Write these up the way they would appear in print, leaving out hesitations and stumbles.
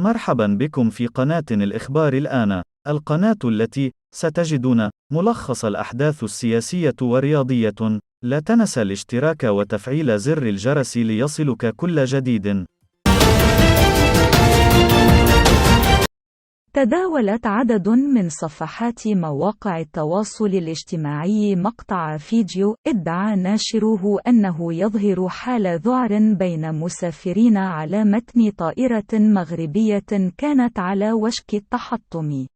مرحبا بكم في قناة الإخبار الآن. القناة التي ستجدون ملخص الأحداث السياسية والرياضية. لا تنسى الاشتراك وتفعيل زر الجرس ليصلك كل جديد. تداولت عدد من صفحات مواقع التواصل الاجتماعي مقطع فيديو ادعى ناشروه أنه يظهر حال ذعر بين مسافرين على متن طائرة مغربية كانت على وشك التحطم.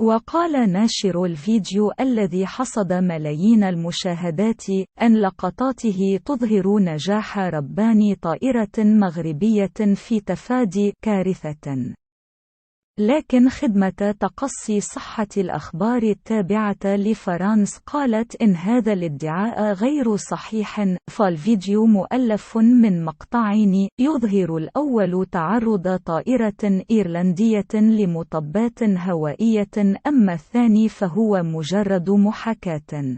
وقال ناشر الفيديو الذي حصد ملايين المشاهدات أن لقطاته تظهر نجاح ربان طائرة مغربية في تفادي كارثة. لكن خدمة تقصي صحة الأخبار التابعة لفرانس قالت إن هذا الادعاء غير صحيح، فالفيديو مؤلف من مقطعين، يظهر الأول تعرض طائرة إيرلندية لمطبات هوائية، أما الثاني فهو مجرد محاكاة.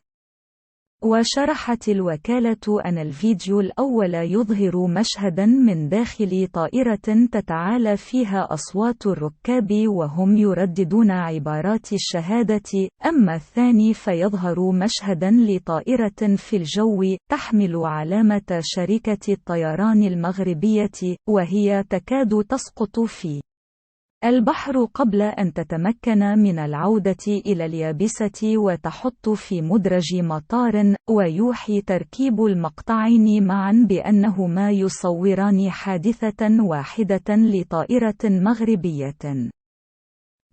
وشرحت الوكالة أن الفيديو الأول يظهر مشهدا من داخل طائرة تتعالى فيها أصوات الركاب وهم يرددون عبارات الشهادة، أما الثاني فيظهر مشهدا لطائرة في الجو تحمل علامة شركة الطيران المغربية وهي تكاد تسقط في البحر قبل أن تتمكن من العودة إلى اليابسة وتحط في مدرج مطار. ويوحي تركيب المقطعين معا بأنهما يصوران حادثة واحدة لطائرة مغربية.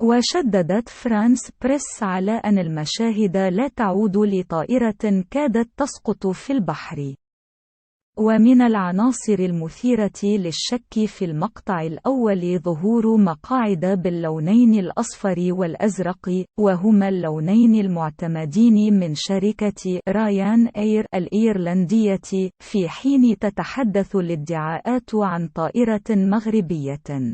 وشددت فرانس بريس على أن المشاهد لا تعود لطائرة كادت تسقط في البحر. ومن العناصر المثيرة للشك في المقطع الأول ظهور مقاعد باللونين الأصفر والأزرق، وهما اللونين المعتمدين من شركة رايان إير الإيرلندية، في حين تتحدث الادعاءات عن طائرة مغربية.